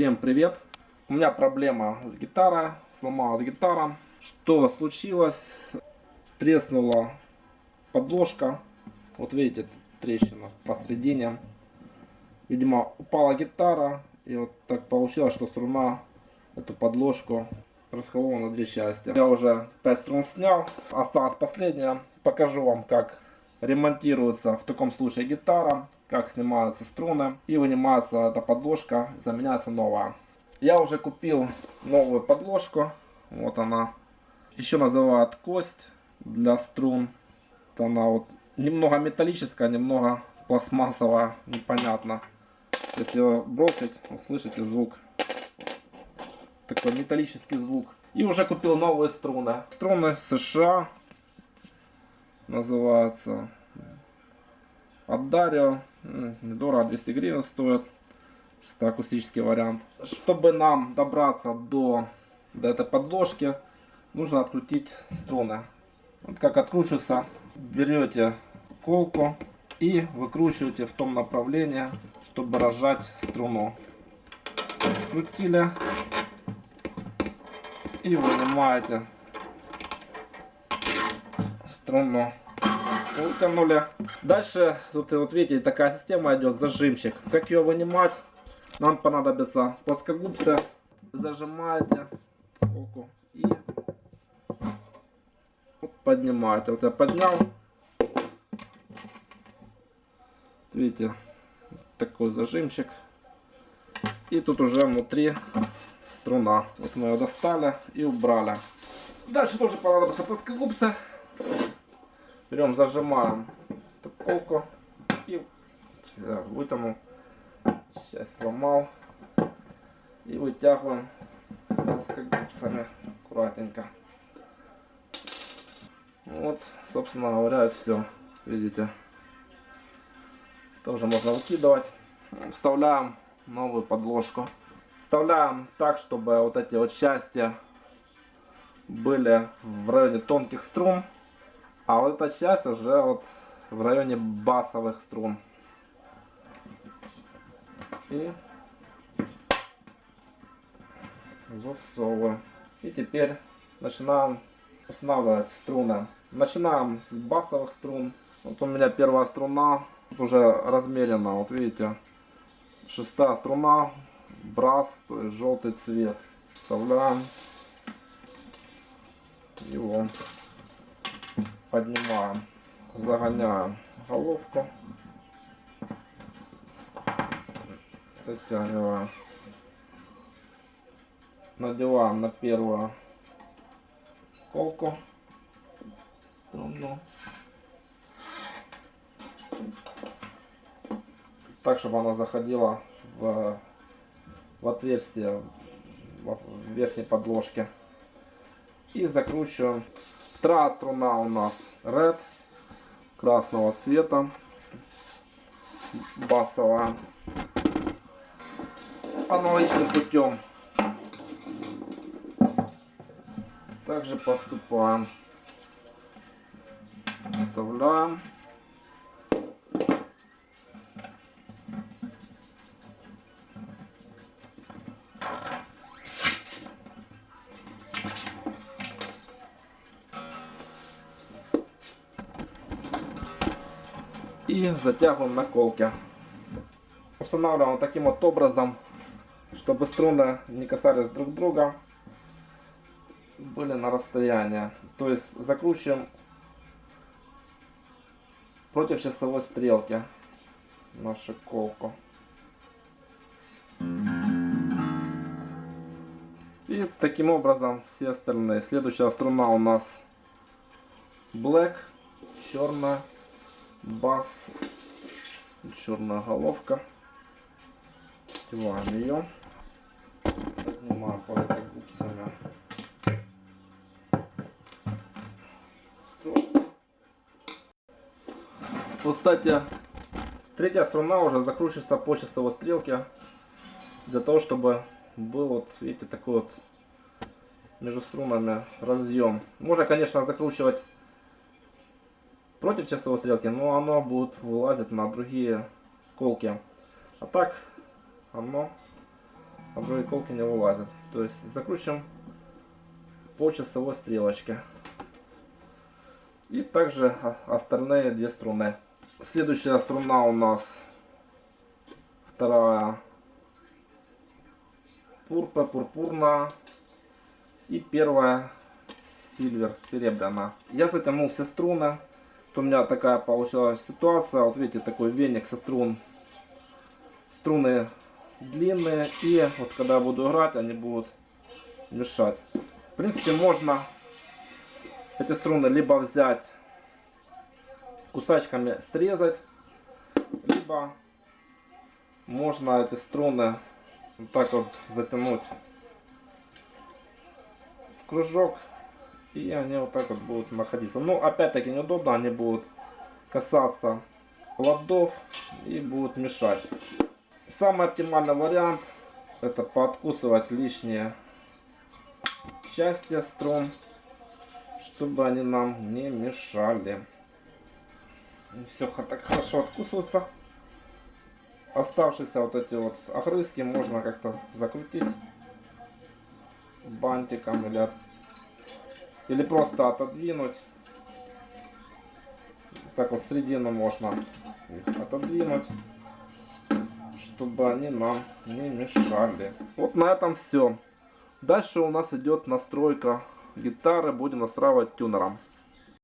Всем привет! У меня проблема с гитарой, сломалась гитара. Что случилось? Треснула подложка. Вот видите, трещина посредине. Видимо, упала гитара, и вот так получилось, что струна эту подложку расколола на две части. Я уже 5 струн снял, осталась последняя. Покажу вам, как ремонтируется в таком случае гитара, как снимаются струны и вынимается эта подложка, заменяется новая. Я уже купил новую подложку, вот она. Еще называют кость для струн. Вот она вот немного металлическая, немного пластмассовая, непонятно. Если ее бросить, услышите звук, такой металлический звук. И уже купил новые струны. Струны США, называются от Dario. Недорого, 200 гривен стоит. Чисто акустический вариант. Чтобы нам добраться до этой подложки, нужно открутить струны. Вот как откручивается, берете колку и выкручиваете в том направлении, чтобы разжать струну. Открутили и вынимаете струну. Вытянули. Дальше тут вот видите, такая система идет, зажимчик. Как ее вынимать? Нам понадобится плоскогубцы. Зажимаете колку и вот поднимаете. Вот я поднял. Видите, такой зажимчик. И тут уже внутри струна. Вот мы ее достали и убрали. Дальше тоже понадобятся плоскогубцы. Берем, зажимаем эту колку и вытянул. Сейчас сломал. И вытягиваем плоскогубцами аккуратненько. Вот, собственно говоря, все. Видите. Тоже можно выкидывать. Вставляем новую подложку. Вставляем так, чтобы вот эти вот части были в районе тонких струн. А вот эта часть уже вот в районе басовых струн. И засовываем. И теперь начинаем устанавливать струны. Начинаем с басовых струн. Вот у меня первая струна уже размерена. Вот видите, шестая струна, брас, то есть желтый цвет. Вставляем его, поднимаем, загоняем головку, затягиваем, надеваем на первую колку струну, так чтобы она заходила в отверстие в верхней подложке, и закручиваем. Вторая струна у нас Red, красного цвета, басовая. Аналогичным путем также поступаем. Вставляем. И затягиваем на колке. Устанавливаем таким вот образом, чтобы струны не касались друг друга, были на расстоянии. То есть закручиваем против часовой стрелки нашу колку. И таким образом все остальные. Следующая струна у нас Black, черная, бас, черная головка. Одеваем ее, поднимаем плоскогубцами. Вот, кстати, третья струна уже закручивается по часовой стрелке, для того, чтобы был, вот видите, такой вот между струнами разъем. Можно, конечно, закручивать против часовой стрелки, но оно будет вылазить на другие колки. А так оно а другие иголки не вылазят. То есть закручиваем по часовой стрелочке. И также остальные две струны. Следующая струна у нас вторая пурпурная и первая сильвер, серебряная. Я затянул все струны. Вот у меня такая получилась ситуация. Вот видите, такой веник со струн. Струны длинные, и вот когда я буду играть, они будут мешать. В принципе, можно эти струны либо взять кусачками срезать, либо можно эти струны вот так вот затянуть в кружок, и они вот так вот будут находиться. Но опять-таки неудобно, они будут касаться ладов и будут мешать. Самый оптимальный вариант — это пооткусывать лишние части струн, чтобы они нам не мешали. Все так хорошо откусывается. Оставшиеся вот эти вот огрызки можно как-то закрутить бантиком или просто отодвинуть. Так вот середину можно их отодвинуть, чтобы они нам не мешали. Вот на этом все. Дальше у нас идет настройка гитары. Будем настраивать тюнером.